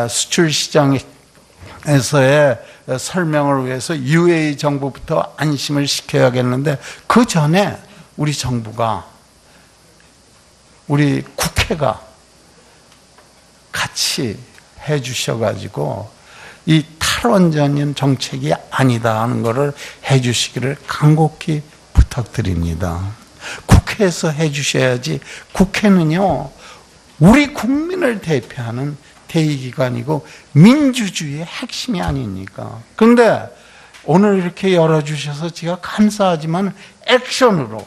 수출 시장에서의 설명을 위해서 UAE 정부부터 안심을 시켜야겠는데, 그 전에 우리 정부가, 우리 국회가 같이 해 주셔가지고 이 탈원전 정책이 아니다 하는 것을 해 주시기를 간곡히 부탁드립니다. 국회에서 해 주셔야지. 국회는요, 우리 국민을 대표하는 대의기관이고 민주주의의 핵심이 아닙니까? 그런데 오늘 이렇게 열어주셔서 제가 감사하지만 액션으로,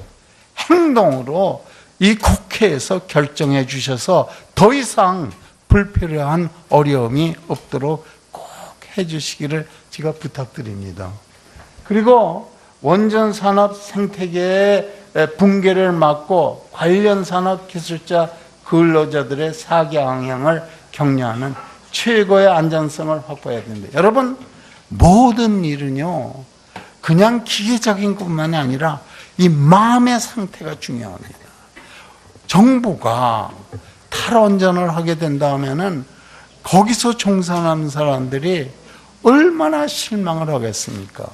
행동으로 이 국회에서 결정해 주셔서 더 이상 불필요한 어려움이 없도록 꼭 해주시기를 제가 부탁드립니다. 그리고 원전 산업 생태계의 붕괴를 막고 관련 산업 기술자 근로자들의 사기 방향을 격려하는 최고의 안전성을 확보해야 됩니다. 여러분, 모든 일은요, 그냥 기계적인 것만이 아니라 이 마음의 상태가 중요합니다. 정부가 탈원전을 하게 된다면은 거기서 종사하는 사람들이 얼마나 실망을 하겠습니까?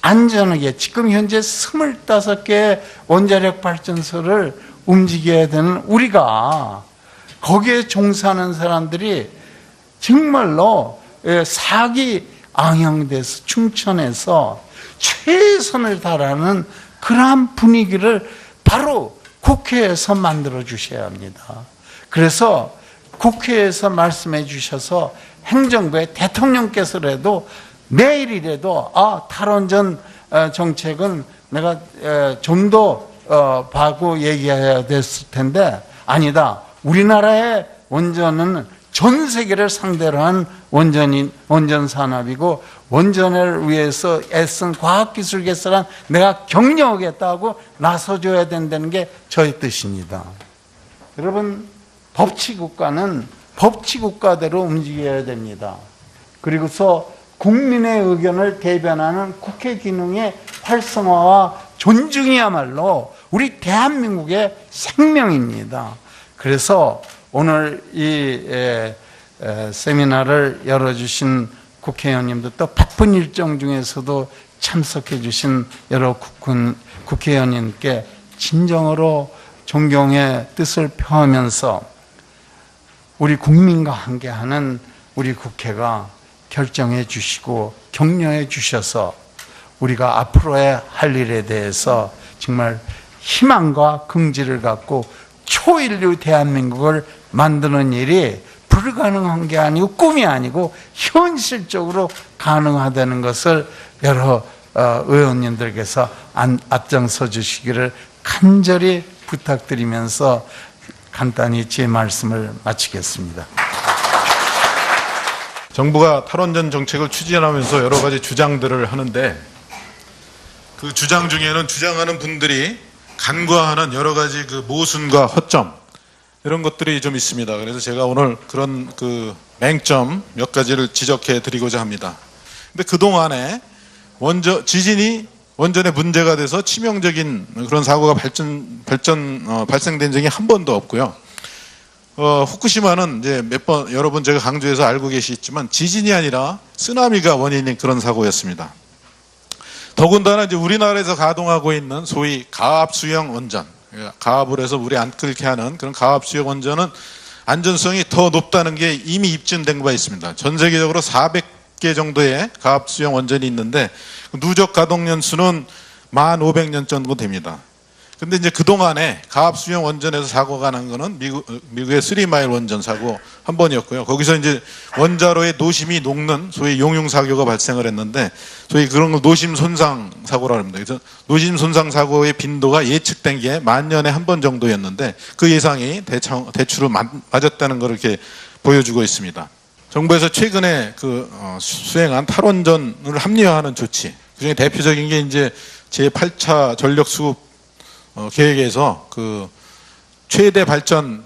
안전하게, 지금 현재 25개의 원자력 발전소를 움직여야 되는 우리가 거기에 종사하는 사람들이 정말로 사기 앙양돼서 충천해서 최선을 다하는 그러한 분위기를 바로 국회에서 만들어 주셔야 합니다. 그래서 국회에서 말씀해 주셔서 행정부의 대통령께서라도 내일이라도 탈원전 정책은 내가 좀 더 봐고 얘기해야 됐을 텐데, 아니다, 우리나라의 원전은 전 세계를 상대로 한 원전 산업이고 원전을 위해서 애쓴 과학기술 개발한 내가 격려하겠다고 나서줘야 된다는 게 저의 뜻입니다. 여러분, 법치국가는 법치국가대로 움직여야 됩니다. 그리고서 국민의 의견을 대변하는 국회 기능의 활성화와 존중이야말로 우리 대한민국의 생명입니다. 그래서 오늘 이 세미나를 열어주신 국회의원님도 또 바쁜 일정 중에서도 참석해 주신 여러 국회의원님께 진정으로 존경의 뜻을 표하면서 우리 국민과 함께하는 우리 국회가 결정해 주시고 격려해 주셔서 우리가 앞으로의 할 일에 대해서 정말 희망과 긍지를 갖고 초인류 대한민국을 만드는 일이 불가능한 게 아니고 꿈이 아니고 현실적으로 가능하다는 것을 여러 의원님들께서 앞장서 주시기를 간절히 부탁드리면서 간단히 제 말씀을 마치겠습니다. 정부가 탈원전 정책을 추진하면서 여러 가지 주장들을 하는데, 그 주장 중에는 주장하는 분들이 간과하는 여러 가지 그 모순과 허점, 이런 것들이 좀 있습니다. 그래서 제가 오늘 그런 그 맹점 몇 가지를 지적해 드리고자 합니다. 근데 그동안에 지진이 원전에 문제가 돼서 치명적인 그런 사고가 발생된 적이 한 번도 없고요. 후쿠시마는 이제 여러 번 제가 강조해서 알고 계시지만 지진이 아니라 쓰나미가 원인인 그런 사고였습니다. 더군다나 이제 우리나라에서 가동하고 있는 소위 가압수형 원전, 가압을 해서 물이 안 끓게 하는 그런 가압수형 원전은 안전성이 더 높다는 게 이미 입증된 바 있습니다. 전 세계적으로 400개 정도의 가압수형 원전이 있는데 누적 가동 연수는 1500년 정도 됩니다. 근데 이제 그동안에 가압수형 원전에서 사고가 난 거는 미국의 3마일 원전 사고 한 번이었고요. 거기서 이제 원자로의 노심이 녹는 소위 용융사고가 발생을 했는데, 소위 그런 걸 노심 손상 사고라고 합니다. 그래서 노심 손상 사고의 빈도가 예측된 게 10,000년에 한 번 정도였는데 그 예상이 대추로 맞았다는 걸 이렇게 보여주고 있습니다. 정부에서 최근에 수행한 탈원전을 합리화하는 조치, 그중에 대표적인 게 이제 제8차 전력수급 계획에서 그 최대 발전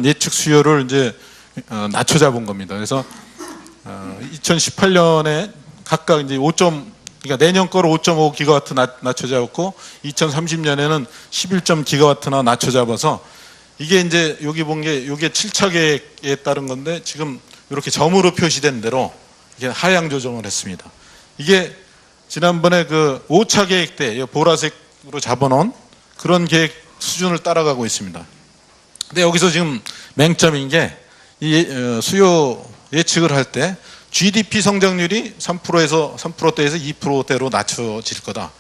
예측 수요를 이제 낮춰 잡은 겁니다. 그래서 2018년에 각각 이제 그러니까 내년 거로 5.5기가와트 낮춰 잡았고 2030년에는 11.기가와트나 낮춰 잡아서 이게 이제 여기 본 게 이게 7차 계획에 따른 건데 지금 이렇게 점으로 표시된 대로 이게 하향 조정을 했습니다. 이게 지난번에 그 5차 계획 때 보라색으로 잡아놓은 그런 계획 수준을 따라가고 있습니다. 근데 여기서 지금 맹점인 게 이 수요 예측을 할 때 GDP 성장률이 3%에서 3%대에서 2%대로 낮춰질 거다.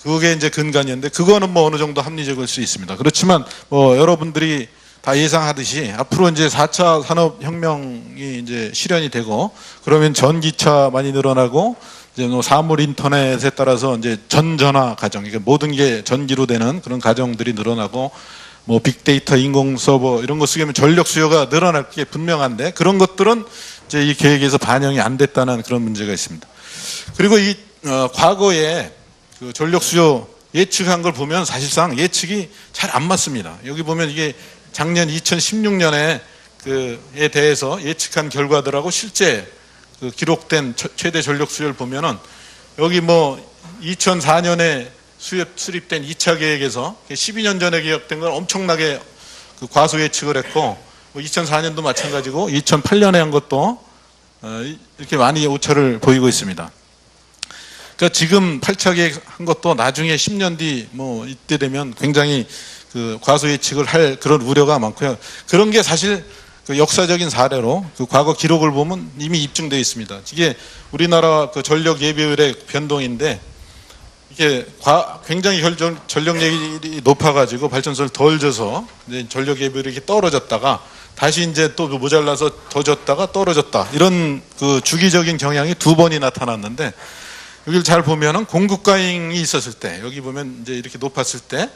그게 이제 근간이었는데 그거는 뭐 어느 정도 합리적일 수 있습니다. 그렇지만 뭐 여러분들이 다 예상하듯이 앞으로 이제 4차 산업혁명이 이제 실현이 되고 그러면 전기차 많이 늘어나고 이제 뭐 사물 인터넷에 따라서 이제 전전화 가정, 그러니까 모든 게 전기로 되는 그런 가정들이 늘어나고 뭐 빅데이터, 인공 서버 이런 거 쓰게 하면 전력 수요가 늘어날 게 분명한데 그런 것들은 이제 이 계획에서 반영이 안 됐다는 그런 문제가 있습니다. 그리고 이 과거에 그 전력 수요 예측한 걸 보면 사실상 예측이 잘 안 맞습니다. 여기 보면 이게 작년 2016년에 그에 대해서 예측한 결과들하고 실제 그 기록된 최대 전력 수요를 보면은 여기 뭐 2004년에 수립된 2차 계획에서 12년 전에 계획된 건 엄청나게 그 과소 예측을 했고 뭐 2004년도 마찬가지고 2008년에 한 것도 이렇게 많이 오차를 보이고 있습니다. 그러니까 지금 8차 계획한 것도 나중에 10년 뒤 뭐 이때 되면 굉장히 그 과소 예측을 할 그런 우려가 많고요. 그런 게 사실 그 역사적인 사례로 그 과거 기록을 보면 이미 입증되어 있습니다. 이게 우리나라 그 전력 예비율의 변동인데 이게 굉장히 전력률이 높아가지고 발전소를 덜 져서 이제 전력 예비율이 이렇게 떨어졌다가 다시 이제 또 모자라서 더 졌다가 떨어졌다 이런 그 주기적인 경향이 두 번이 나타났는데 여기를 잘 보면은 공급과잉이 있었을 때 여기 보면 이제 이렇게 높았을 때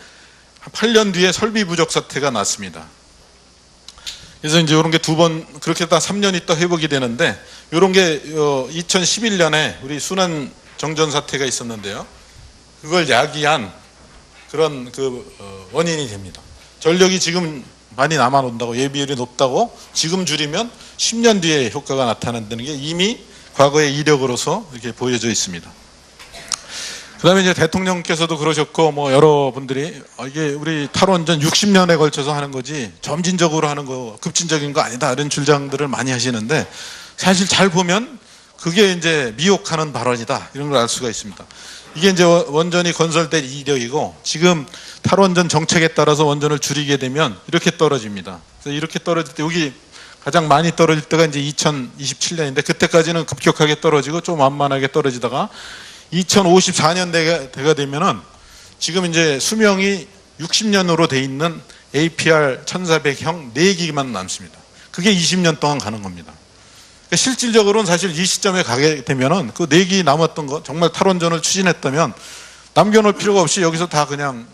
한 8년 뒤에 설비 부족 사태가 났습니다. 그래서 이제 이런 게 두 번 그렇게 딱 3년 있다 회복이 되는데 이런 게 2011년에 우리 순환 정전 사태가 있었는데요. 그걸 야기한 그런 그 원인이 됩니다. 전력이 지금 많이 남아놓는다고 예비율이 높다고 지금 줄이면 10년 뒤에 효과가 나타난다는 게 이미 과거의 이력으로서 이렇게 보여져 있습니다. 그 다음에 이제 대통령께서도 그러셨고 뭐 여러분들이 이게 우리 탈원전 60년에 걸쳐서 하는 거지 점진적으로 하는 거 급진적인 거 아니다 이런 주장들을 많이 하시는데 사실 잘 보면 그게 이제 미혹하는 발언이다 이런 걸 알 수가 있습니다. 이게 이제 원전이 건설된 이력이고 지금 탈원전 정책에 따라서 원전을 줄이게 되면 이렇게 떨어집니다. 그래서 이렇게 떨어질 때 여기 가장 많이 떨어질 때가 이제 2027년인데 그때까지는 급격하게 떨어지고 좀 완만하게 떨어지다가 2054년대가 되면은 지금 이제 수명이 60년으로 돼 있는 APR 1400형 4기만 남습니다. 그게 20년 동안 가는 겁니다. 그러니까 실질적으로는 사실 이 시점에 가게 되면은 그 4기 남았던 거 정말 탈원전을 추진했다면 남겨놓을 필요가 없이 여기서 다 그냥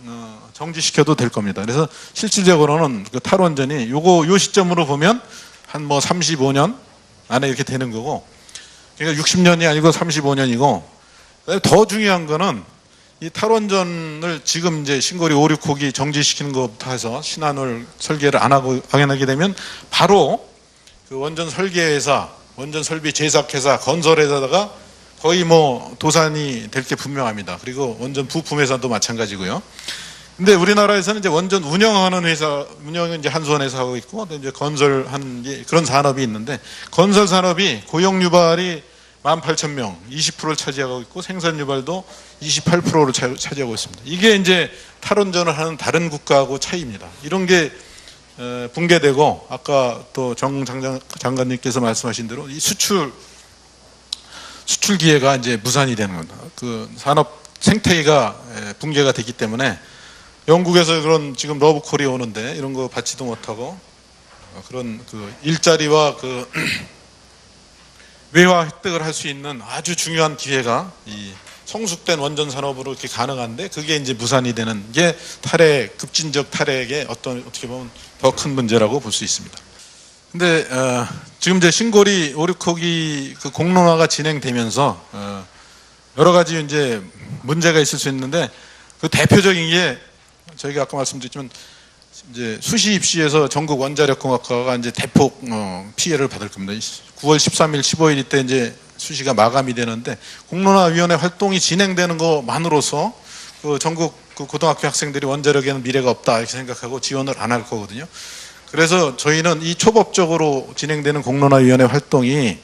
정지시켜도 될 겁니다. 그래서 실질적으로는 그 탈원전이 요 시점으로 보면 한 뭐 35년 안에 이렇게 되는 거고 그러니까 60년이 아니고 35년이고 더 중요한 거는 이 탈원전을 지금 이제 신고리 5, 6호기 정지시키는 것부터 해서 신한울 설계를 안 하게 되면 바로 그 원전 설계회사, 원전 설비 제작회사, 건설회사다가 거의 뭐 도산이 될 게 분명합니다. 그리고 원전 부품회사도 마찬가지고요. 근데 우리나라에서는 이제 원전 운영하는 회사, 운영은 이제 한수원에서 하고 있고, 이제 건설한 그런 산업이 있는데, 건설 산업이 고용 유발이 18,000명, 20%를 차지하고 있고, 생산 유발도 28%를 차지하고 있습니다. 이게 이제 탈원전을 하는 다른 국가하고 차이입니다. 이런 게 붕괴되고, 아까 또 정 장관님께서 말씀하신 대로 이 수출 기회가 이제 무산이 되는 겁니다. 그 산업 생태계가 붕괴가 되기 때문에 영국에서 그런 지금 러브콜이 오는데 이런 거 받지도 못하고 그런 그 일자리와 그 외화 획득을 할 수 있는 아주 중요한 기회가 이 성숙된 원전 산업으로 이렇게 가능한데 그게 이제 무산이 되는 게 탈핵, 급진적 탈핵의 어떻게 보면 더 큰 문제라고 볼 수 있습니다. 근데 지금 이제 신고리 5, 6호기 그 공론화가 진행되면서 여러 가지 이제 문제가 있을 수 있는데 그 대표적인 게 저희가 아까 말씀드렸지만 이제 수시 입시에서 전국 원자력공학과가 이제 대폭 피해를 받을 겁니다. 9월 13일, 15일 이때 이제 수시가 마감이 되는데 공론화위원회 활동이 진행되는 것만으로서 그 전국 그 고등학교 학생들이 원자력에는 미래가 없다 이렇게 생각하고 지원을 안 할 거거든요. 그래서 저희는 이 초법적으로 진행되는 공론화위원회 활동이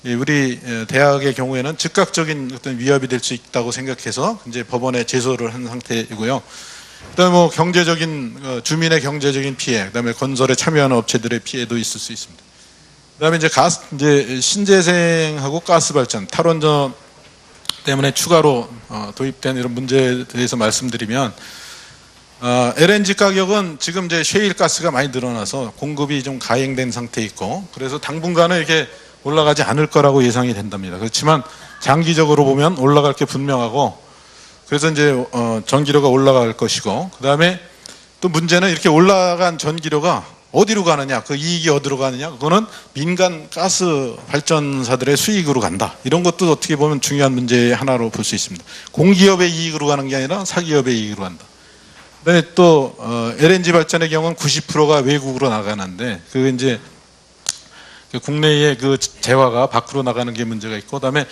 우리 대학의 경우에는 즉각적인 어떤 위협이 될 수 있다고 생각해서 이제 법원에 제소를 한 상태이고요. 그다음에 뭐 경제적인 주민의 경제적인 피해, 그다음에 건설에 참여하는 업체들의 피해도 있을 수 있습니다. 그다음에 이제 신재생하고 가스 발전, 탈원전 때문에 추가로 도입된 이런 문제에 대해서 말씀드리면 LNG 가격은 지금 이제 셰일 가스가 많이 늘어나서 공급이 좀 가행된 상태에 있고 그래서 당분간은 이렇게 올라가지 않을 거라고 예상이 된답니다. 그렇지만 장기적으로 보면 올라갈 게 분명하고 그래서 이제 전기료가 올라갈 것이고 그다음에 또 문제는 이렇게 올라간 전기료가 어디로 가느냐, 그 이익이 어디로 가느냐, 그거는 민간 가스 발전사들의 수익으로 간다. 이런 것도 어떻게 보면 중요한 문제의 하나로 볼 수 있습니다. 공기업의 이익으로 가는 게 아니라 사기업의 이익으로 간다. 그다음에 또 LNG 발전의 경우는 90%가 외국으로 나가는데 그 이제 국내의 그 재화가 밖으로 나가는 게 문제가 있고 그다음에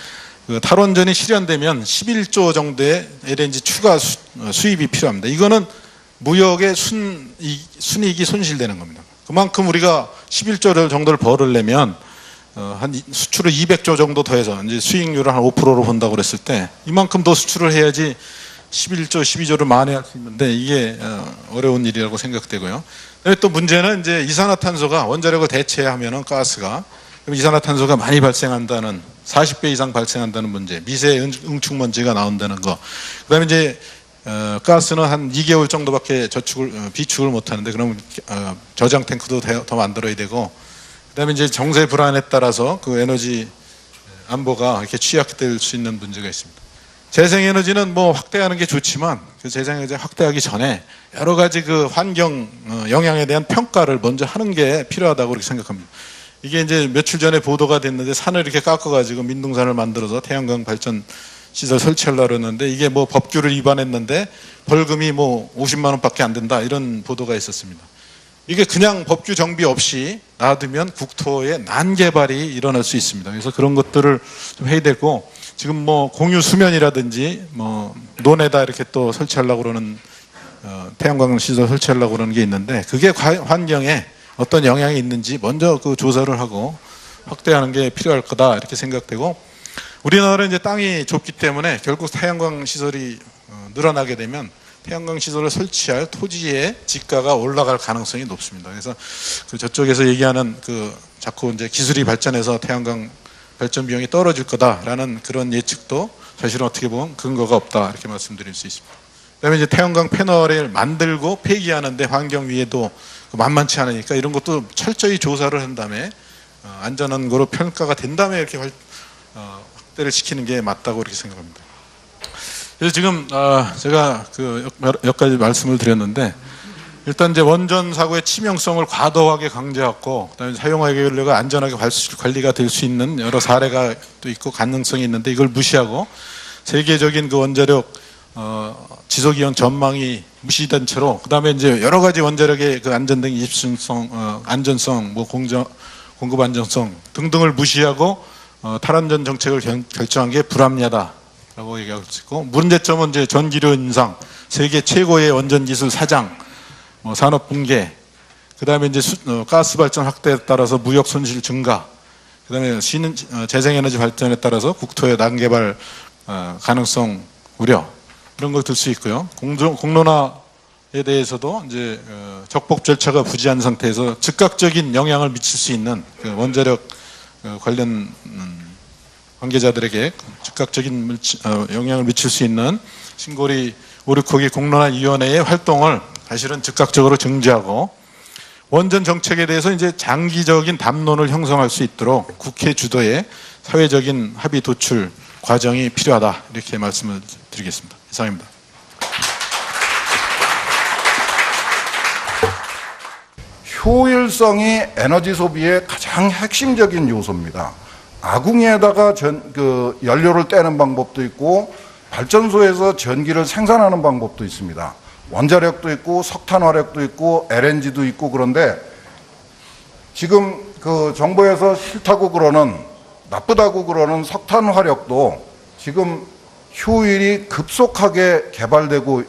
그 탈원전이 실현되면 11조 정도의 LNG 추가 수입이 필요합니다. 이거는 무역의 순이익이 손실되는 겁니다. 그만큼 우리가 11조 정도를 벌으려면 한 수출을 200조 정도 더해서 이제 수익률을 한 5%로 본다고 그랬을 때 이만큼 더 수출을 해야지 11조, 12조를 만회할 수 있는데 이게 어려운 일이라고 생각되고요. 또 문제는 이제 이산화탄소가 원자력을 대체하면은 가스가 그럼 이산화탄소가 많이 발생한다는 40배 이상 발생한다는 문제, 미세 응축먼지가 나온다는 거. 그다음에 이제 가스는 한 2개월 정도밖에 비축을 못 하는데 그러면 저장 탱크도 더 만들어야 되고 그다음에 이제 정세 불안에 따라서 그 에너지 안보가 이렇게 취약될 수 있는 문제가 있습니다. 재생에너지는 뭐 확대하는 게 좋지만 그 재생에너지 확대하기 전에 여러 가지 그 환경 영향에 대한 평가를 먼저 하는 게 필요하다고 그렇게 생각합니다. 이게 이제 며칠 전에 보도가 됐는데 산을 이렇게 깎아가지고 민둥산을 만들어서 태양광 발전 시설 설치하려고 했는데 이게 뭐 법규를 위반했는데 벌금이 뭐 50만 원밖에 안 된다 이런 보도가 있었습니다. 이게 그냥 법규 정비 없이 놔두면 국토의 난개발이 일어날 수 있습니다. 그래서 그런 것들을 좀 해야 되고 지금 뭐 공유 수면이라든지 뭐 논에다 이렇게 또 설치하려고 그러는 태양광 시설 설치하려고 그러는 게 있는데 그게 환경에 어떤 영향이 있는지 먼저 그 조사를 하고 확대하는 게 필요할 거다 이렇게 생각되고 우리나라는 이제 땅이 좁기 때문에 결국 태양광 시설이 늘어나게 되면 태양광 시설을 설치할 토지의 지가가 올라갈 가능성이 높습니다. 그래서 그 저쪽에서 얘기하는 그 자꾸 이제 기술이 발전해서 태양광 발전 비용이 떨어질 거다라는 그런 예측도 사실은 어떻게 보면 근거가 없다 이렇게 말씀드릴 수 있습니다. 그다음에 이제 태양광 패널을 만들고 폐기하는데 환경위에도 만만치 않으니까 이런 것도 철저히 조사를 한 다음에 안전한 거로 평가가 된 다음에 이렇게 확대를 시키는 게 맞다고 그렇게 생각합니다. 그래서 지금 제가 그 몇 가지 말씀을 드렸는데 일단 이제 원전 사고의 치명성을 과도하게 강조하고 그다음에 사용하기 연료가 안전하게 관리가 될 수 있는 여러 사례가 또 있고 가능성이 있는데 이걸 무시하고 세계적인 그 원자력 지속이용 전망이 무시된 채로 그다음에 이제 여러 가지 원자력의 그 안전등 입증성, 안전성, 뭐 공급 안정성 등등을 무시하고 탈원전 정책을 결정한 게 불합리하다라고 얘기할 수 있고 문제점은 이제 전기료 인상, 세계 최고의 원전 기술 사장, 산업 붕괴, 그다음에 이제 가스 발전 확대에 따라서 무역 손실 증가, 그다음에 재생에너지 발전에 따라서 국토의 난개발 가능성 우려 이런 걸 들 수 있고요. 공론화에 대해서도 이제 적법 절차가 부재한 상태에서 즉각적인 영향을 미칠 수 있는 그 원자력 관련 관계자들에게 즉각적인 영향을 미칠 수 있는 신고리 오르코기 공론화위원회의 활동을 사실은 즉각적으로 정지하고 원전 정책에 대해서 이제 장기적인 담론을 형성할 수 있도록 국회 주도의 사회적인 합의 도출 과정이 필요하다 이렇게 말씀을 드리겠습니다. 이상입니다. 효율성이 에너지 소비의 가장 핵심적인 요소입니다. 아궁이에다가 연료를 떼는 방법도 있고 발전소에서 전기를 생산하는 방법도 있습니다. 원자력도 있고 석탄 화력도 있고 LNG도 있고 그런데 지금 그 정부에서 싫다고 그러는 나쁘다고 그러는 석탄 화력도 지금 효율이 급속하게 개발되고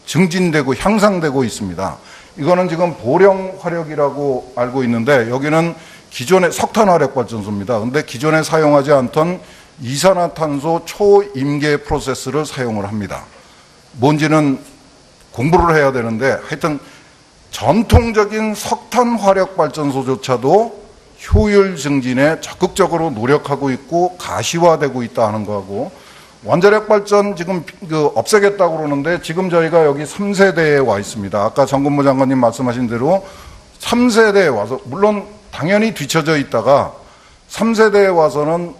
증진되고 향상되고 있습니다. 이거는 지금 보령 화력이라고 알고 있는데 여기는 기존의 석탄 화력 발전소입니다. 근데 기존에 사용하지 않던 이산화탄소 초임계 프로세스를 사용을 합니다. 뭔지는 공부를 해야 되는데 하여튼 전통적인 석탄 화력 발전소조차도 효율 증진에 적극적으로 노력하고 있고 가시화되고 있다 하는 거하고, 원자력 발전 지금 없애겠다고 그러는데 지금 저희가 여기 3세대에 와 있습니다. 아까 정근무 장관님 말씀하신 대로 3세대에 와서, 물론 당연히 뒤처져 있다가 3세대에 와서는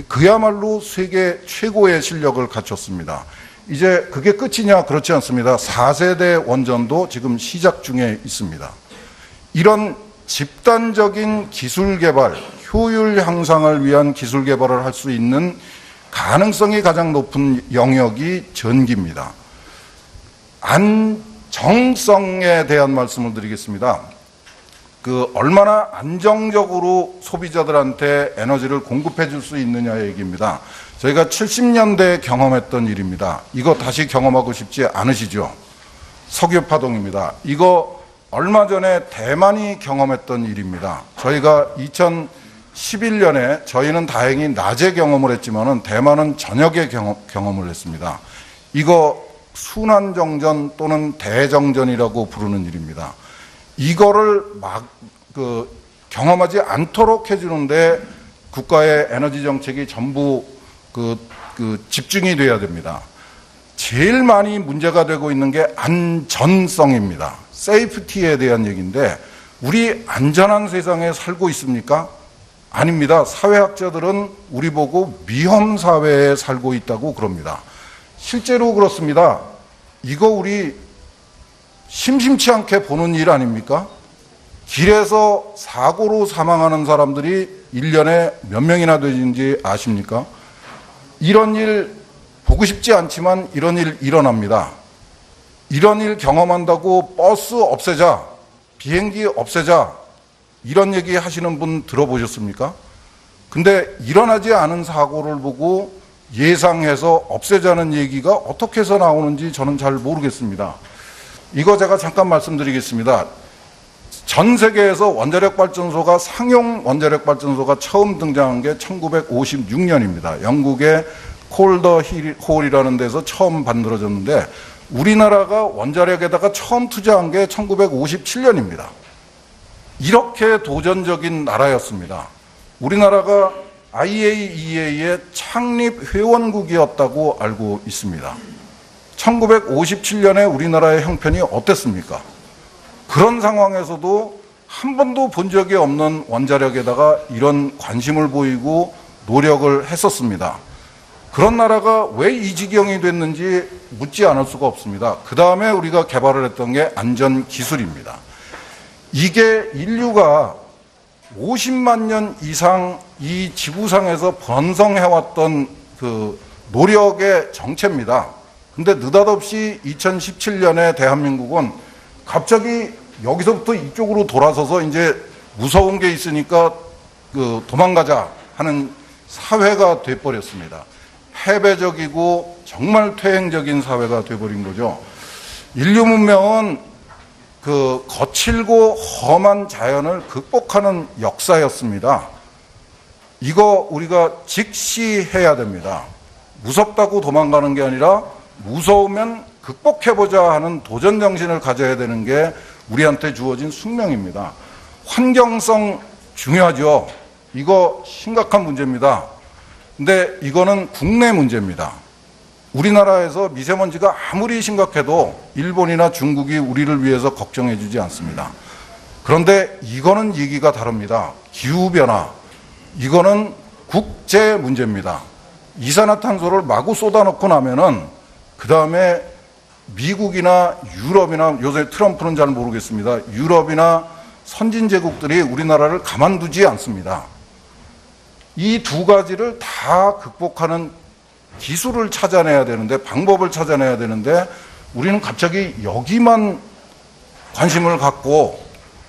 그야말로 세계 최고의 실력을 갖췄습니다. 이제 그게 끝이냐? 그렇지 않습니다. 4세대 원전도 지금 시작 중에 있습니다. 이런 집단적인 기술 개발, 효율 향상을 위한 기술 개발을 할 수 있는 가능성이 가장 높은 영역이 전기입니다. 안정성에 대한 말씀을 드리겠습니다. 얼마나 안정적으로 소비자들한테 에너지를 공급해 줄 수 있느냐의 얘기입니다. 저희가 70년대에 경험했던 일입니다. 이거 다시 경험하고 싶지 않으시죠? 석유 파동입니다. 이거 얼마 전에 대만이 경험했던 일입니다. 저희가 2011년에 저희는 다행히 낮에 경험을 했지만은 대만은 저녁에 경험을 했습니다. 이거 순환정전 또는 대정전이라고 부르는 일입니다. 이거를 경험하지 않도록 해주는데 국가의 에너지 정책이 전부 집중이 돼야 됩니다. 제일 많이 문제가 되고 있는 게 안전성입니다. 세이프티에 대한 얘기인데, 우리 안전한 세상에 살고 있습니까? 아닙니다. 사회학자들은 우리 보고 위험 사회에 살고 있다고 그럽니다. 실제로 그렇습니다. 이거 우리 심심치 않게 보는 일 아닙니까? 길에서 사고로 사망하는 사람들이 1년에 몇 명이나 되는지 아십니까? 이런 일 보고 싶지 않지만 이런 일 일어납니다. 이런 일 경험한다고 버스 없애자, 비행기 없애자, 이런 얘기 하시는 분 들어보셨습니까? 근데 일어나지 않은 사고를 보고 예상해서 없애자는 얘기가 어떻게 해서 나오는지 저는 잘 모르겠습니다. 이거 제가 잠깐 말씀드리겠습니다. 전 세계에서 원자력 발전소가, 상용 원자력 발전소가 처음 등장한 게 1956년입니다. 영국의 콜더 홀이라는 데서 처음 만들어졌는데, 우리나라가 원자력에다가 처음 투자한 게 1957년입니다. 이렇게 도전적인 나라였습니다. 우리나라가 IAEA의 창립 회원국이었다고 알고 있습니다. 1957년에 우리나라의 형편이 어땠습니까? 그런 상황에서도 한 번도 본 적이 없는 원자력에다가 이런 관심을 보이고 노력을 했었습니다. 그런 나라가 왜 이 지경이 됐는지 묻지 않을 수가 없습니다. 그 다음에 우리가 개발을 했던 게 안전기술입니다. 이게 인류가 50만 년 이상 이 지구상에서 번성해왔던 노력의 정체입니다. 근데 느닷없이 2017년에 대한민국은 갑자기 여기서부터 이쪽으로 돌아서서 이제 무서운 게 있으니까 도망가자 하는 사회가 돼버렸습니다. 패배적이고 정말 퇴행적인 사회가 돼버린 거죠. 인류 문명은 거칠고 험한 자연을 극복하는 역사였습니다. 이거 우리가 직시 해야 됩니다. 무섭다고 도망가는 게 아니라 무서우면 극복해보자 하는 도전 정신을 가져야 되는 게 우리한테 주어진 숙명입니다. 환경성 중요하죠. 이거 심각한 문제입니다. 근데 이거는 국내 문제입니다. 우리나라에서 미세먼지가 아무리 심각해도 일본이나 중국이 우리를 위해서 걱정해 주지 않습니다. 그런데 이거는 얘기가 다릅니다. 기후변화, 이거는 국제 문제입니다. 이산화탄소를 마구 쏟아놓고 나면은 그 다음에 미국이나 유럽이나, 요새 트럼프는 잘 모르겠습니다. 유럽이나 선진제국들이 우리나라를 가만두지 않습니다. 이 두 가지를 다 극복하는 기술을 찾아내야 되는데, 방법을 찾아내야 되는데, 우리는 갑자기 여기만 관심을 갖고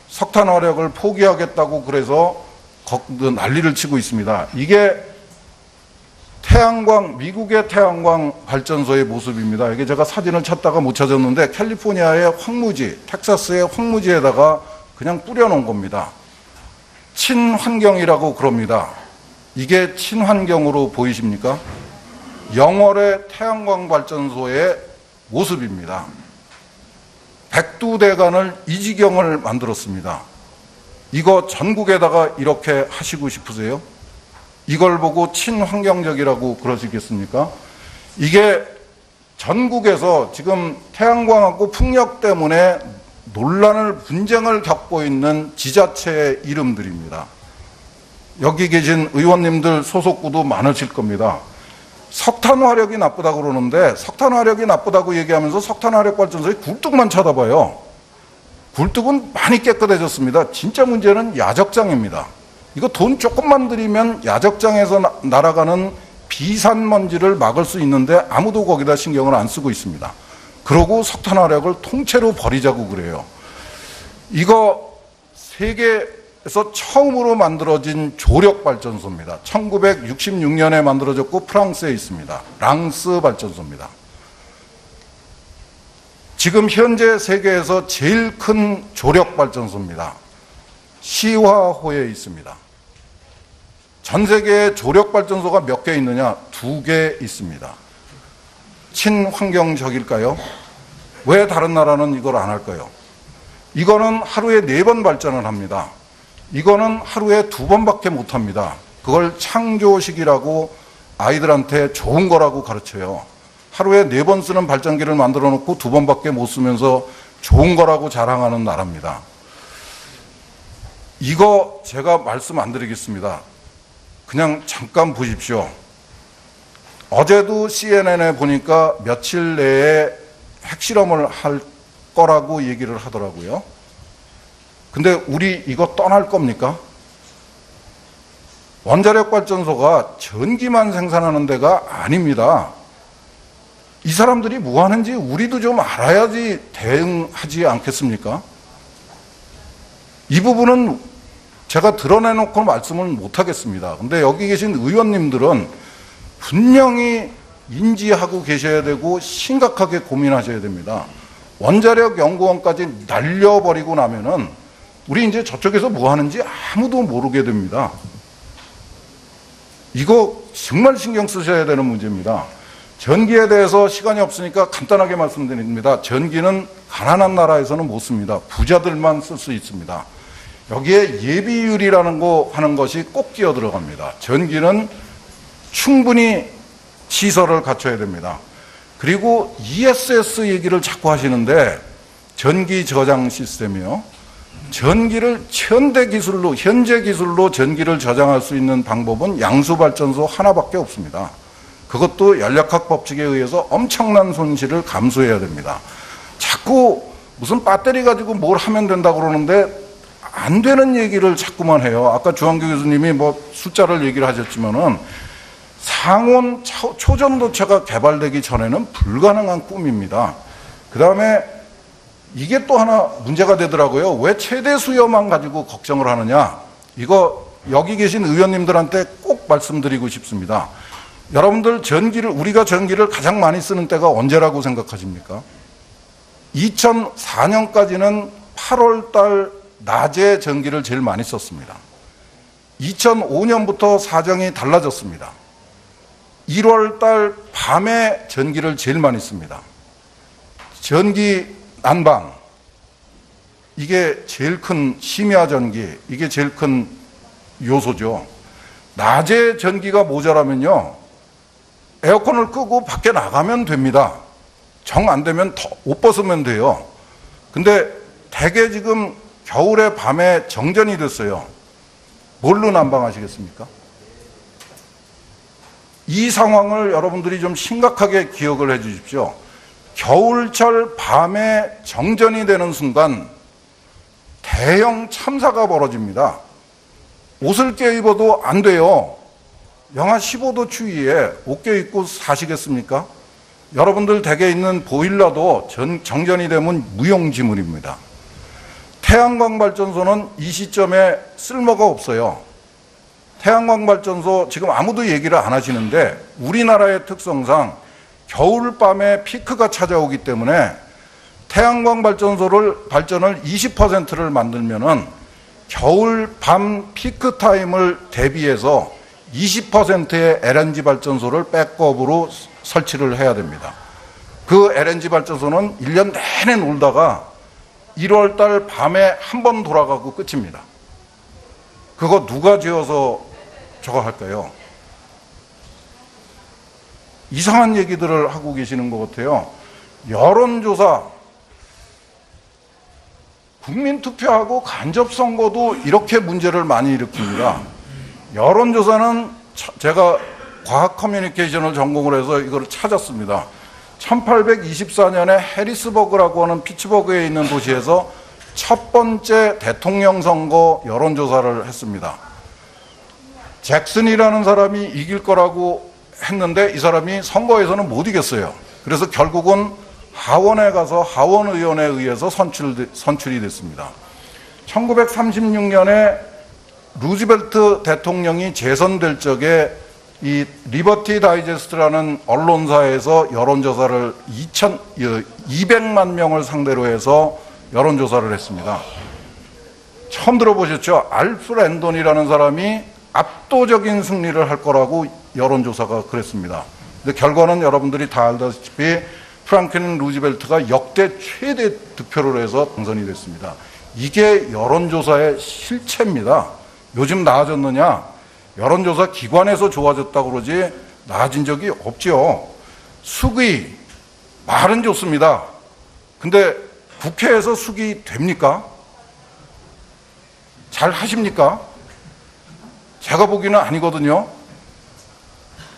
석탄 화력을 포기하겠다고 그래서 난리를 치고 있습니다. 이게 미국의 태양광 발전소의 모습입니다. 이게 제가 사진을 찾다가 못 찾았는데 캘리포니아의 황무지, 텍사스의 황무지에다가 그냥 뿌려놓은 겁니다. 친환경이라고 그럽니다. 이게 친환경으로 보이십니까? 영월의 태양광 발전소의 모습입니다. 백두대간을 이 지경을 만들었습니다. 이거 전국에다가 이렇게 하시고 싶으세요? 이걸 보고 친환경적이라고 그러시겠습니까? 이게 전국에서 지금 태양광하고 풍력 때문에 분쟁을 겪고 있는 지자체의 이름들입니다. 여기 계신 의원님들 소속구도 많으실 겁니다. 석탄 화력이 나쁘다고 그러는데 석탄 화력이 나쁘다고 얘기하면서 석탄 화력 발전소의 굴뚝만 쳐다봐요. 굴뚝은 많이 깨끗해졌습니다. 진짜 문제는 야적장입니다. 이거 돈 조금만 들이면 야적장에서 날아가는 비산먼지를 막을 수 있는데 아무도 거기다 신경을 안 쓰고 있습니다. 그러고 석탄 화력을 통째로 버리자고 그래요. 이거 세계에서 처음으로 만들어진 조력 발전소입니다. 1966년에 만들어졌고 프랑스에 있습니다. 랑스 발전소입니다. 지금 현재 세계에서 제일 큰 조력 발전소입니다. 시화호에 있습니다. 전 세계에 조력 발전소가 몇 개 있느냐? 2개 있습니다. 친환경적일까요? 왜 다른 나라는 이걸 안 할까요? 이거는 하루에 4번 발전을 합니다. 이거는 하루에 2번밖에 못 합니다. 그걸 창조식이라고 아이들한테 좋은 거라고 가르쳐요. 하루에 4번 쓰는 발전기를 만들어 놓고 2번밖에 못 쓰면서 좋은 거라고 자랑하는 나라입니다. 이거 제가 말씀 안 드리겠습니다. 그냥 잠깐 보십시오. 어제도 CNN에 보니까 며칠 내에 핵실험을 할 거라고 얘기를 하더라고요. 근데 우리 이거 떠날 겁니까? 원자력 발전소가 전기만 생산하는 데가 아닙니다. 이 사람들이 뭐 하는지 우리도 좀 알아야지 대응하지 않겠습니까? 이 부분은 제가 드러내놓고 말씀을 못 하겠습니다. 근데 여기 계신 의원님들은 분명히 인지하고 계셔야 되고 심각하게 고민하셔야 됩니다. 원자력 연구원까지 날려버리고 나면은 우리 이제 저쪽에서 뭐 하는지 아무도 모르게 됩니다. 이거 정말 신경 쓰셔야 되는 문제입니다. 전기에 대해서 시간이 없으니까 간단하게 말씀드립니다. 전기는 가난한 나라에서는 못 씁니다. 부자들만 쓸 수 있습니다. 여기에 예비율이라는 거 하는 것이 꼭 끼어 들어갑니다. 전기는 충분히 시설을 갖춰야 됩니다. 그리고 ESS 얘기를 자꾸 하시는데 전기 저장 시스템이요. 전기를 현대 기술로, 현재 기술로 전기를 저장할 수 있는 방법은 양수발전소 하나밖에 없습니다. 그것도 연력학 법칙에 의해서 엄청난 손실을 감수해야 됩니다. 자꾸 무슨 배터리 가지고 뭘 하면 된다고 그러는데 안 되는 얘기를 자꾸만 해요. 아까 주한규 교수님이 뭐 숫자를 얘기를 하셨지만은 상온 초전도체가 개발되기 전에는 불가능한 꿈입니다. 그 다음에 이게 또 하나 문제가 되더라고요. 왜 최대 수요만 가지고 걱정을 하느냐. 이거 여기 계신 의원님들한테 꼭 말씀드리고 싶습니다. 여러분들 우리가 전기를 가장 많이 쓰는 때가 언제라고 생각하십니까? 2004년까지는 8월 달 낮에 전기를 제일 많이 썼습니다. 2005년부터 사정이 달라졌습니다. 1월 달 밤에 전기를 제일 많이 씁니다. 전기 난방, 이게 제일 큰 심야 전기, 이게 제일 큰 요소죠. 낮에 전기가 모자라면요, 에어컨을 끄고 밖에 나가면 됩니다. 정 안 되면 옷 벗으면 돼요. 근데 대개 지금 겨울에 밤에 정전이 됐어요. 뭘로 난방하시겠습니까? 이 상황을 여러분들이 좀 심각하게 기억을 해 주십시오. 겨울철 밤에 정전이 되는 순간 대형 참사가 벌어집니다. 옷을 껴입어도 안 돼요. 영하 15도 추위에 옷 껴입고 사시겠습니까? 여러분들 댁에 있는 보일러도 정전이 되면 무용지물입니다. 태양광 발전소는 이 시점에 쓸모가 없어요. 태양광 발전소 지금 아무도 얘기를 안 하시는데 우리나라의 특성상 겨울밤에 피크가 찾아오기 때문에 태양광 발전을 20%를 만들면은 겨울밤 피크 타임을 대비해서 20%의 LNG 발전소를 백업으로 설치를 해야 됩니다. 그 LNG 발전소는 1년 내내 놀다가 1월 달 밤에 한 번 돌아가고 끝입니다. 그거 누가 지어서 저거 할까요? 이상한 얘기들을 하고 계시는 것 같아요. 여론조사, 국민투표하고 간접선거도 이렇게 문제를 많이 일으킵니다. 여론조사는 제가 과학 커뮤니케이션을 전공을 해서 이걸 찾았습니다. 1824년에 해리스버그라고 하는 피츠버그에 있는 도시에서 첫 번째 대통령 선거 여론조사를 했습니다. 잭슨이라는 사람이 이길 거라고 했는데 이 사람이 선거에서는 못 이겼어요. 그래서 결국은 하원에 가서 하원의원에 의해서 선출이 됐습니다. 1936년에 루즈벨트 대통령이 재선될 적에 이 리버티 다이제스트라는 언론사에서 여론조사를 200만 명을 상대로 해서 여론조사를 했습니다. 처음 들어보셨죠? 알프 랜돈이라는 사람이 압도적인 승리를 할 거라고 여론조사가 그랬습니다. 근데 결과는 여러분들이 다 알다시피 프랑클린 루즈벨트가 역대 최대 득표를 해서 당선이 됐습니다. 이게 여론조사의 실체입니다. 요즘 나아졌느냐? 여론조사 기관에서 좋아졌다고 그러지 나아진 적이 없죠. 수기, 말은 좋습니다. 근데 국회에서 수기 됩니까? 잘 하십니까? 제가 보기는 아니거든요.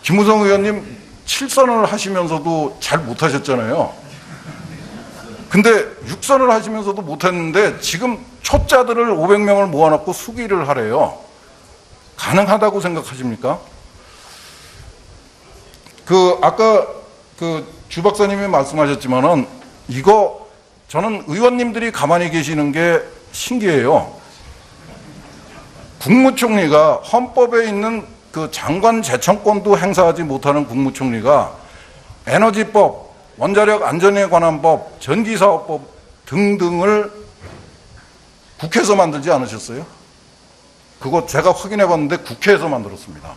김무성 의원님 7선을 하시면서도 잘 못하셨잖아요. 근데 6선을 하시면서도 못했는데 지금 초짜들을 500명을 모아놓고 수기를 하래요. 가능하다고 생각하십니까? 아까 주 박사님이 말씀하셨지만은 이거 저는 의원님들이 가만히 계시는 게 신기해요. 국무총리가 헌법에 있는 그 장관 제청권도 행사하지 못하는 국무총리가 에너지법, 원자력 안전에 관한 법, 전기사업법 등등을 국회에서 만들지 않으셨어요? 그거 제가 확인해 봤는데 국회에서 만들었습니다.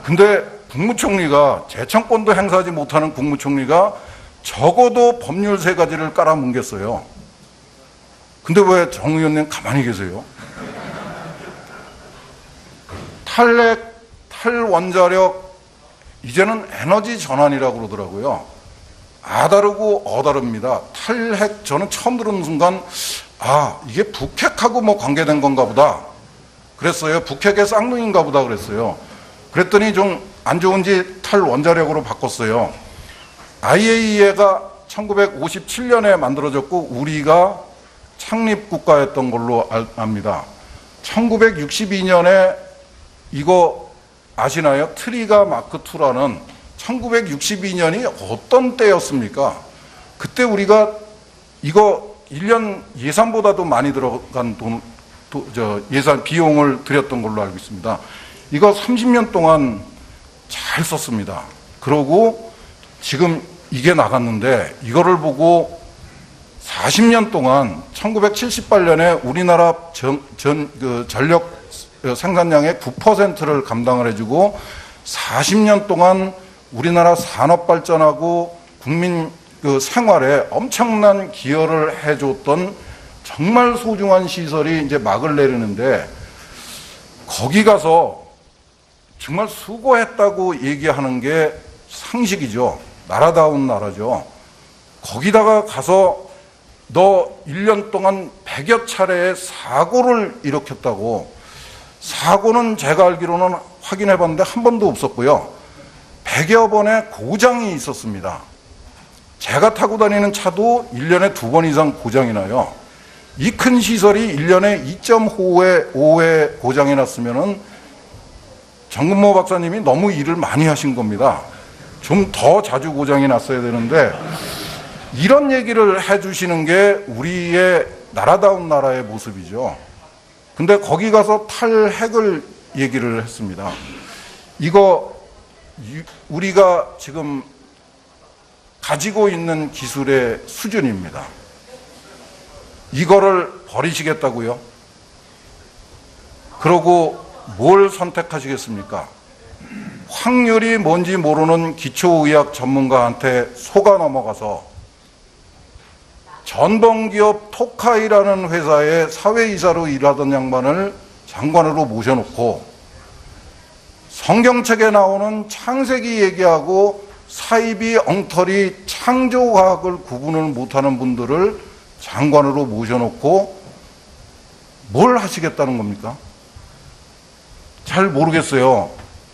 근데 국무총리가 제청권도 행사하지 못하는 국무총리가 적어도 법률 3가지를 깔아뭉갰어요. 근데 왜 정 의원님 가만히 계세요? 탈핵, 탈원자력, 이제는 에너지 전환이라고 그러더라고요. 아다르고 어다릅니다. 탈핵, 저는 처음 들은 순간, 이게 북핵하고 뭐 관계된 건가 보다. 그랬어요. 북핵의 쌍둥이인가 보다 그랬어요. 그랬더니 좀 안 좋은지 탈원자력으로 바꿨어요. IAEA가 1957년에 만들어졌고, 우리가 창립국가였던 걸로 압니다. 1962년에 이거 아시나요? 트리가 마크2라는 1962년이 어떤 때였습니까? 그때 우리가 이거 1년 예산보다도 많이 들어간 예산 비용을 들였던 걸로 알고 있습니다. 이거 30년 동안 잘 썼습니다. 그러고 지금 이게 나갔는데 이거를 보고 40년 동안 1978년에 우리나라 전력 생산량의 9%를 감당을 해주고 40년 동안 우리나라 산업 발전하고 국민 생활에 엄청난 기여를 해줬던 정말 소중한 시설이 이제 막을 내리는데 거기 가서 정말 수고했다고 얘기하는 게 상식이죠. 나라다운 나라죠. 거기다가 가서 너 1년 동안 100여 차례의 사고를 일으켰다고. 사고는 제가 알기로는 확인해 봤는데 한 번도 없었고요. 100여 번의 고장이 있었습니다. 제가 타고 다니는 차도 1년에 2번 이상 고장이 나요. 이 큰 시설이 1년에 2.5회 고장이 났으면은 정근모 박사님이 너무 일을 많이 하신 겁니다. 좀 더 자주 고장이 났어야 되는데 이런 얘기를 해주시는 게 우리의 나라다운 나라의 모습이죠. 근데 거기 가서 탈핵을 얘기를 했습니다. 이거 우리가 지금 가지고 있는 기술의 수준입니다. 이거를 버리시겠다고요? 그러고 뭘 선택하시겠습니까? 확률이 뭔지 모르는 기초의학 전문가한테 속아 넘어가서 전범기업 토카이라는 회사의 사회이사로 일하던 양반을 장관으로 모셔놓고 성경책에 나오는 창세기 얘기하고 사이비 엉터리 창조과학을 구분을 못하는 분들을 장관으로 모셔놓고 뭘 하시겠다는 겁니까? 잘 모르겠어요.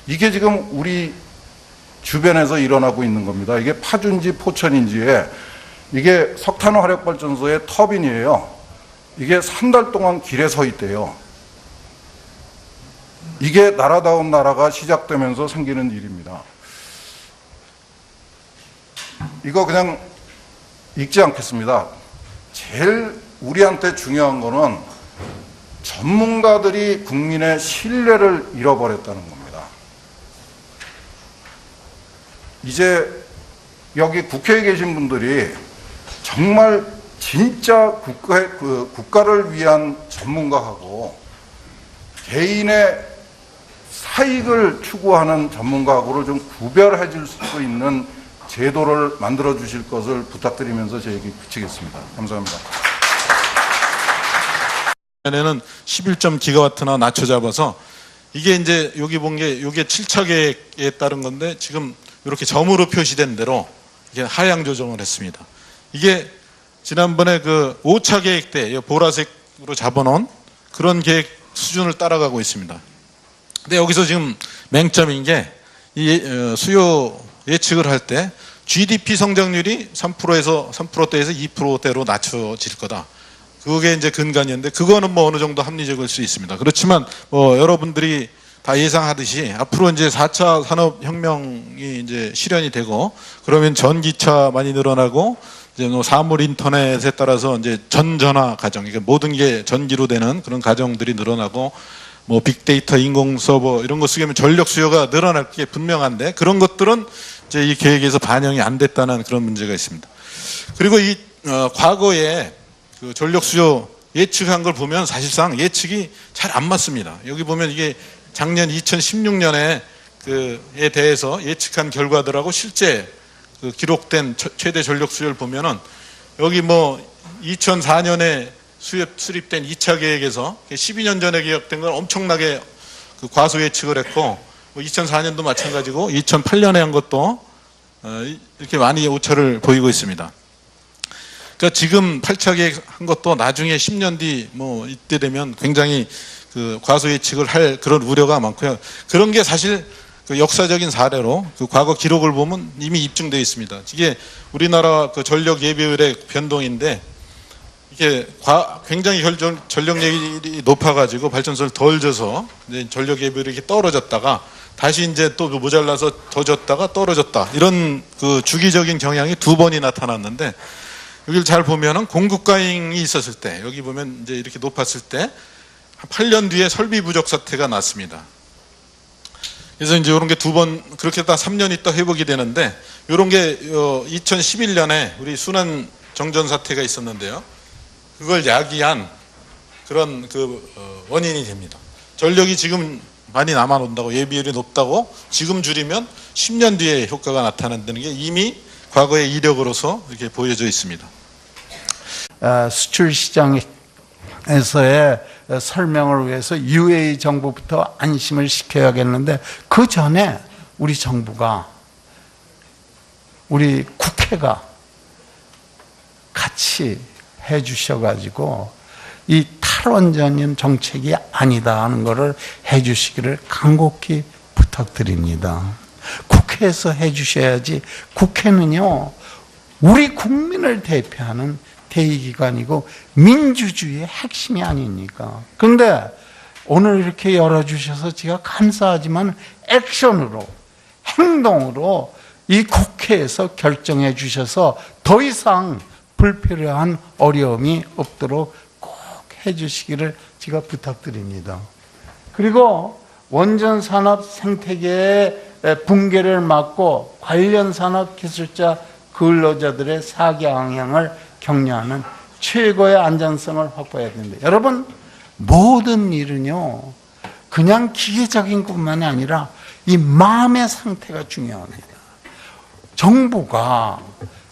이게 지금 우리 주변에서 일어나고 있는 겁니다. 이게 파주인지 포천인지에 이게 석탄화력발전소의 터빈이에요. 이게 3달 동안 길에 서 있대요. 이게 나라다운 나라가 시작되면서 생기는 일입니다. 이거 그냥 읽지 않겠습니다. 제일 우리한테 중요한 거는 전문가들이 국민의 신뢰를 잃어버렸다는 겁니다. 이제 여기 국회에 계신 분들이 정말 진짜 국가를 위한 전문가하고 개인의 사익을 추구하는 전문가하고를 좀 구별해 줄 수 있는 제도를 만들어 주실 것을 부탁드리면서 제 얘기 그치겠습니다. 감사합니다. 에는 11.기가와트나 낮춰 잡아서 이게 이제 여기 본 게 이게 7차 계획에 따른 건데 지금 이렇게 점으로 표시된 대로 이게 하향 조정을 했습니다. 이게 지난번에 그 5차 계획 때 보라색으로 잡아놓은 그런 계획 수준을 따라가고 있습니다. 근데 여기서 지금 맹점인 게 이 수요 예측을 할 때 GDP 성장률이 3%에서 3%대에서 2%대로 낮춰질 거다. 그게 이제 근간이었는데 그거는 뭐 어느 정도 합리적일 수 있습니다. 그렇지만 뭐 여러분들이 다 예상하듯이 앞으로 이제 4차 산업혁명이 이제 실현이 되고 그러면 전기차 많이 늘어나고 이제 뭐 사물 인터넷에 따라서 이제 전전화 가정, 그러니까 모든 게 전기로 되는 그런 가정들이 늘어나고 뭐 빅데이터, 인공 서버 이런 거 쓰게 하면 전력 수요가 늘어날 게 분명한데 그런 것들은 이제 이 계획에서 반영이 안 됐다는 그런 문제가 있습니다. 그리고 이 과거에 그 전력 수요 예측한 걸 보면 사실상 예측이 잘 안 맞습니다. 여기 보면 이게 작년 2016년에 그에 대해서 예측한 결과들하고 실제 그 기록된 최대 전력 수요를 보면은 여기 뭐 2004년에 수립된 2차 계획에서 12년 전에 계획된 건 엄청나게 그 과소 예측을 했고 뭐 2004년도 마찬가지고 2008년에 한 것도 이렇게 많이 오차를 보이고 있습니다. 그러니까 지금 8차 계획 한 것도 나중에 10년 뒤 뭐 이때 되면 굉장히 그 과소 예측을 할 그런 우려가 많고요. 그런 게 사실 그 역사적인 사례로 그 과거 기록을 보면 이미 입증되어 있습니다. 이게 우리나라 그 전력 예비율의 변동인데 이게 굉장히 전력률이 높아가지고 발전소를 덜 져서 이제 전력 예비율이 이렇게 떨어졌다가 다시 이제 또 모자라서 더 졌다가 떨어졌다 이런 그 주기적인 경향이 두 번이 나타났는데 여기를 잘 보면은 공급과잉이 있었을 때 여기 보면 이제 이렇게 높았을 때 한 8년 뒤에 설비 부족 사태가 났습니다. 그래서 이제 이런 게 두 번 그렇게 딱 3년 있다 회복이 되는데 이런 게 2011년에 우리 순환 정전 사태가 있었는데요. 그걸 야기한 그런 원인이 됩니다. 전력이 지금 많이 남아놓는다고 예비율이 높다고 지금 줄이면 10년 뒤에 효과가 나타난다는 게 이미 과거의 이력으로서 이렇게 보여져 있습니다. 수출 시장에서의 설명을 위해서 UAE 정부부터 안심을 시켜야겠는데 그 전에 우리 정부가 우리 국회가 같이 해 주셔가지고 이 탈원전인 정책이 아니다 하는 것을 해 주시기를 간곡히 부탁드립니다. 국회에서 해 주셔야지. 국회는요 우리 국민을 대표하는 대의기관이고 민주주의의 핵심이 아닙니까? 그런데 오늘 이렇게 열어주셔서 제가 감사하지만 액션으로 행동으로 이 국회에서 결정해 주셔서 더 이상 불필요한 어려움이 없도록 꼭 해주시기를 제가 부탁드립니다. 그리고 원전 산업 생태계의 붕괴를 막고 관련 산업 기술자 근로자들의 사기 방향을 격려하는 최고의 안전성을 확보해야 됩니다. 여러분, 모든 일은요, 그냥 기계적인 것만이 아니라 이 마음의 상태가 중요합니다. 정부가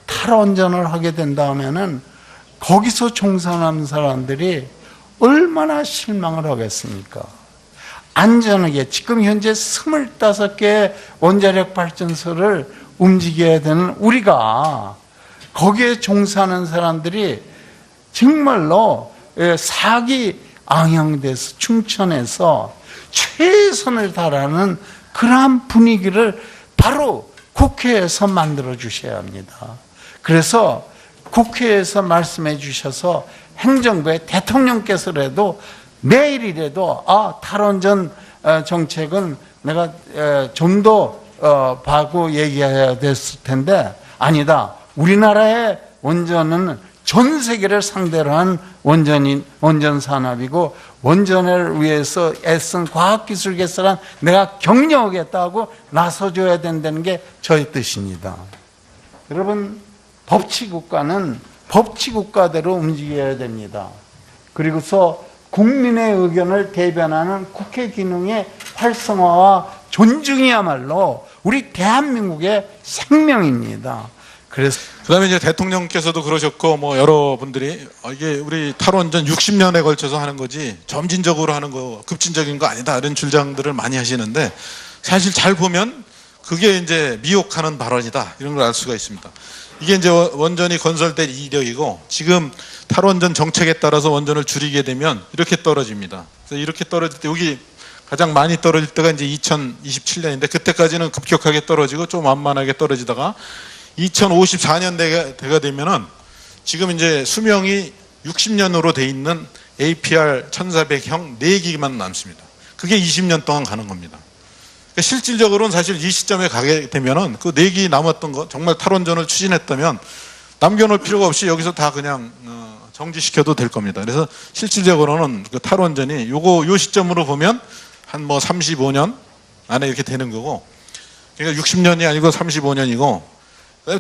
탈원전을 하게 된다면은 거기서 종사하는 사람들이 얼마나 실망을 하겠습니까? 안전하게 지금 현재 25개의 원자력 발전소를 움직여야 되는 우리가 거기에 종사하는 사람들이 정말로 사기 앙양돼서 충천해서 최선을 다하는 그러한 분위기를 바로 국회에서 만들어 주셔야 합니다. 그래서 국회에서 말씀해 주셔서 행정부의 대통령께서라도 내일이라도 탈원전 정책은 내가 좀 더 봐고 얘기해야 됐을 텐데 아니다. 우리나라의 원전은 전 세계를 상대로 한 원전 산업이고 원전을 위해서 애쓴 과학기술 개발한 내가 격려하겠다고 나서줘야 된다는 게 저의 뜻입니다. 여러분, 법치국가는 법치국가대로 움직여야 됩니다. 그리고서 국민의 의견을 대변하는 국회 기능의 활성화와 존중이야말로 우리 대한민국의 생명입니다. 그래서 그다음에 이제 대통령께서도 그러셨고 뭐 여러분들이 이게 우리 탈원전 60년에 걸쳐서 하는 거지 점진적으로 하는 거 급진적인 거 아니다 이런 주장들을 많이 하시는데 사실 잘 보면 그게 이제 미혹하는 발언이다 이런 걸 알 수가 있습니다. 이게 이제 원전이 건설될 이력이고 지금 탈원전 정책에 따라서 원전을 줄이게 되면 이렇게 떨어집니다. 그래서 이렇게 떨어질 때 여기 가장 많이 떨어질 때가 이제 2027년인데 그때까지는 급격하게 떨어지고 좀 완만하게 떨어지다가 2054년대가 되면은 지금 이제 수명이 60년으로 돼 있는 APR 1400형 4기만 남습니다. 그게 20년 동안 가는 겁니다. 그러니까 실질적으로는 사실 이 시점에 가게 되면은 그 4기 남았던 거 정말 탈원전을 추진했다면 남겨놓을 필요가 없이 여기서 다 그냥 정지시켜도 될 겁니다. 그래서 실질적으로는 그 탈원전이 요 시점으로 보면 한 뭐 35년 안에 이렇게 되는 거고 그러니까 60년이 아니고 35년이고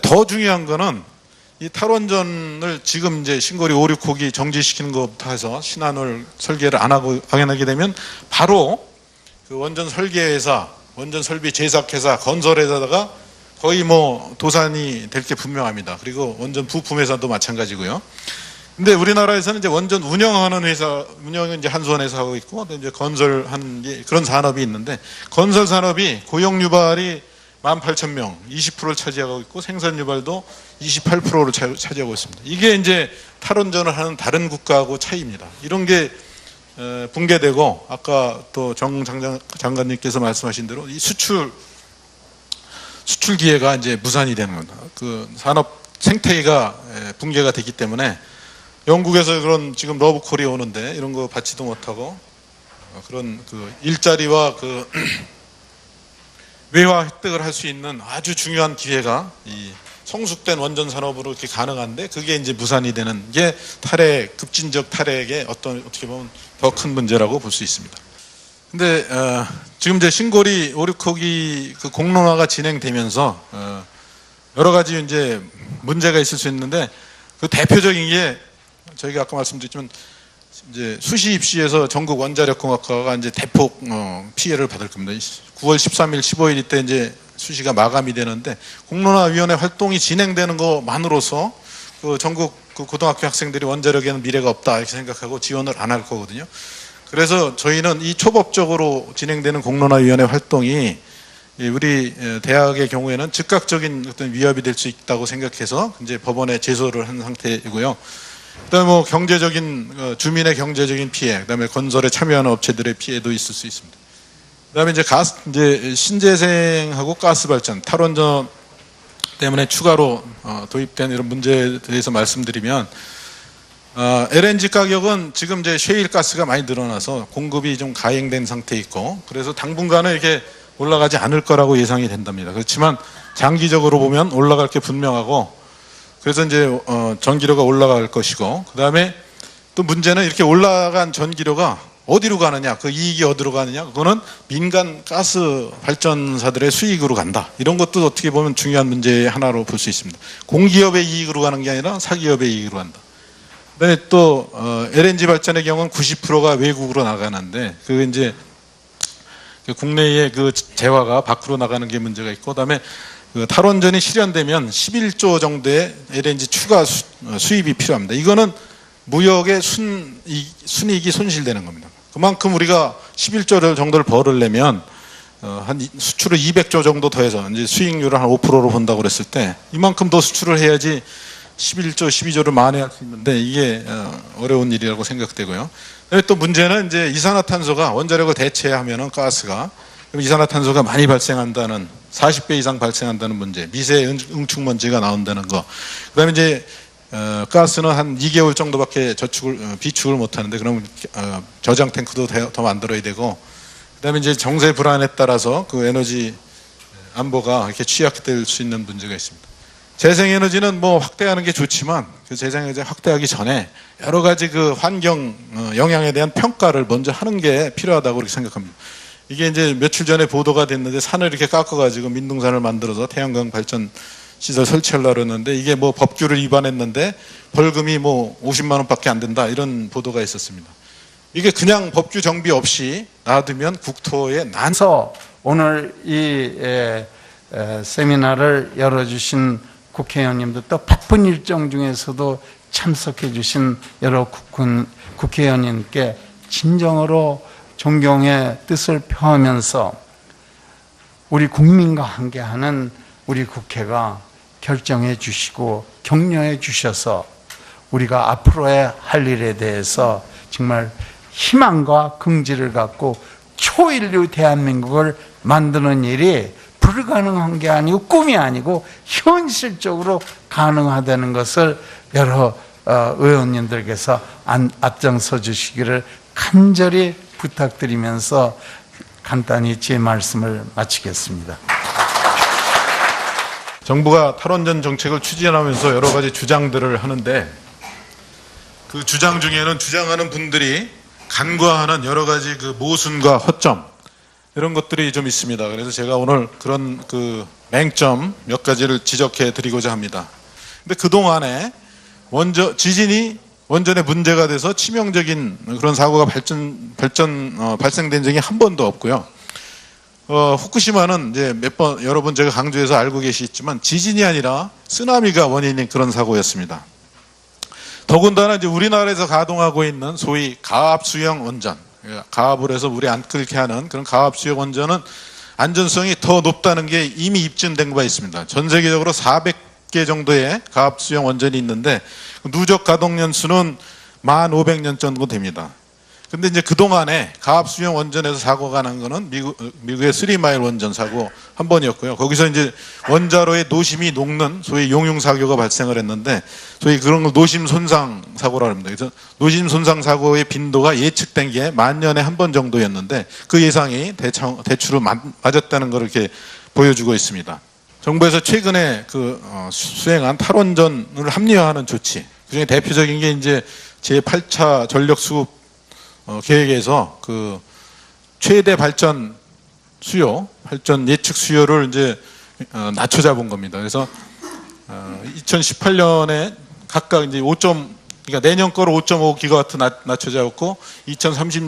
더 중요한 거는 이 탈원전을 지금 이제 신고리 5, 6호기 정지시키는 것부터 해서 신한울 설계를 안 하게 되면 바로 그 원전 설계회사, 원전 설비 제작회사, 건설회사다가 거의 뭐 도산이 될 게 분명합니다. 그리고 원전 부품회사도 마찬가지고요. 근데 우리나라에서는 이제 원전 운영하는 회사, 운영은 이제 한수원에서 하고 있고, 이제 건설한 그런 산업이 있는데, 건설 산업이 고용 유발이 18,000명, 20%를 차지하고 있고, 생산 유발도 28%를 차지하고 있습니다. 이게 이제 탈원전을 하는 다른 국가하고 차이입니다. 이런 게 붕괴되고, 아까 또 정 장관님께서 말씀하신 대로 이 수출 기회가 이제 무산이 되는 겁니다. 그 산업 생태계가 붕괴가 됐기 때문에 영국에서 그런 지금 러브콜이 오는데 이런 거 받지도 못하고 그런 그 일자리와 그 외화 획득을 할 수 있는 아주 중요한 기회가 이 성숙된 원전 산업으로 이렇게 가능한데 그게 이제 무산이 되는 게 급진적 탈핵의 어떻게 보면 더 큰 문제라고 볼 수 있습니다. 근데 지금 이제 신고리 5, 6호기 그 공론화가 진행되면서 여러 가지 이제 문제가 있을 수 있는데 그 대표적인 게 저희가 아까 말씀드렸지만 이제 수시 입시에서 전국 원자력공학과가 이제 대폭 피해를 받을 겁니다. 9월 13일, 15일 이때 이제 수시가 마감이 되는데 공론화위원회 활동이 진행되는 것만으로서 그 전국 그 고등학교 학생들이 원자력에는 미래가 없다 이렇게 생각하고 지원을 안 할 거거든요. 그래서 저희는 이 초법적으로 진행되는 공론화위원회 활동이 우리 대학의 경우에는 즉각적인 어떤 위협이 될 수 있다고 생각해서 이제 법원에 제소를 한 상태이고요. 그다음에 뭐 경제적인 주민의 경제적인 피해, 그다음에 건설에 참여하는 업체들의 피해도 있을 수 있습니다. 그다음에 이제 신재생하고 가스 발전, 탈원전 때문에 추가로 도입된 이런 문제에 대해서 말씀드리면 LNG 가격은 지금 이제 셰일 가스가 많이 늘어나서 공급이 좀 가행된 상태에 있고 그래서 당분간은 이렇게 올라가지 않을 거라고 예상이 된답니다. 그렇지만 장기적으로 보면 올라갈 게 분명하고 그래서 이제 전기료가 올라갈 것이고 그다음에 또 문제는 이렇게 올라간 전기료가 어디로 가느냐, 그 이익이 어디로 가느냐, 그거는 민간 가스 발전사들의 수익으로 간다. 이런 것도 어떻게 보면 중요한 문제의 하나로 볼 수 있습니다. 공기업의 이익으로 가는 게 아니라 사기업의 이익으로 간다. 그다음에 또 LNG 발전의 경우는 90%가 외국으로 나가는데 그 이제 국내의 그 재화가 밖으로 나가는 게 문제가 있고, 그다음에 그 탈원전이 실현되면 11조 정도의 LNG 추가 수입이 필요합니다. 이거는 무역의 순이익이 손실되는 겁니다. 그만큼 우리가 11조 정도를 벌으려면 한 수출을 200조 정도 더해서 이제 수익률을 한 5%로 본다고 그랬을 때 이만큼 더 수출을 해야지 11조, 12조를 만회할 수 있는데 이게 어려운 일이라고 생각되고요. 또 문제는 이제 이산화탄소가 원자력을 대체하면은 가스가 그럼 이산화탄소가 많이 발생한다는 40배 이상 발생한다는 문제, 미세 응축먼지가 나온다는 거. 그다음에 이제 가스는 한 2개월 정도밖에 비축을 못 하는데 그럼 저장 탱크도 더 만들어야 되고, 그다음에 이제 정세 불안에 따라서 그 에너지 안보가 이렇게 취약될 수 있는 문제가 있습니다. 재생에너지는 뭐 확대하는 게 좋지만 그 재생에너지 확대하기 전에 여러 가지 그 환경 영향에 대한 평가를 먼저 하는 게 필요하다고 그렇게 생각합니다. 이게 이제 며칠 전에 보도가 됐는데 산을 이렇게 깎아가지고 민둥산을 만들어서 태양광 발전 시설 설치하려고 그러는데 이게 뭐 법규를 위반했는데 벌금이 뭐 50만 원밖에 안 된다 이런 보도가 있었습니다. 이게 그냥 법규 정비 없이 놔두면 국토에 그래서 오늘 이 세미나를 열어주신 국회의원님도 또 바쁜 일정 중에서도 참석해 주신 여러 국회의원님께 진정으로 존경의 뜻을 표하면서 우리 국민과 함께하는 우리 국회가 결정해 주시고 격려해 주셔서 우리가 앞으로의 할 일에 대해서 정말 희망과 긍지를 갖고 초인류 대한민국을 만드는 일이 불가능한 게 아니고 꿈이 아니고 현실적으로 가능하다는 것을 여러 의원님들께서 앞장서 주시기를 간절히 부탁드리면서 간단히 제 말씀을 마치겠습니다. 정부가 탈원전 정책을 추진하면서 여러 가지 주장들을 하는데 그 주장 중에는 주장하는 분들이 간과하는 여러 가지 그 모순과 허점 이런 것들이 좀 있습니다. 그래서 제가 오늘 그런 그 맹점 몇 가지를 지적해 드리고자 합니다. 근데 그동안에 지진이 원전에 문제가 돼서 치명적인 그런 사고가 발생된 적이 한 번도 없고요. 후쿠시마는 이제 여러 번 제가 강조해서 알고 계시지만 지진이 아니라 쓰나미가 원인인 그런 사고였습니다. 더군다나 이제 우리나라에서 가동하고 있는 소위 가압수형 원전, 가압을 해서 물이 안 끓게 하는 그런 가압수형 원전은 안전성이 더 높다는 게 이미 입증된 바 있습니다. 전 세계적으로 400개 정도의 가압수형 원전이 있는데 누적 가동 연수는 1,500년 정도 됩니다. 근데 이제 그동안에 가압수형 원전에서 사고가 난 거는 미국의 3마일 원전 사고 한 번이었고요. 거기서 이제 원자로의 노심이 녹는 소위 용융사고가 발생을 했는데 소위 그런 걸 노심 손상 사고라고 합니다. 그래서 노심 손상 사고의 빈도가 예측된 게 10,000년에 한 번 정도였는데 그 예상이 대추로 맞았다는 걸 이렇게 보여주고 있습니다. 정부에서 최근에 수행한 탈원전을 합리화하는 조치, 그중에 대표적인 게 이제 제8차 전력수급 계획에서 그 최대 발전 예측 수요를 이제 낮춰 잡은 겁니다. 그래서 2018년에 각각 이제 그러니까 내년 거로 5.5기가와트 낮춰 잡았고 2030년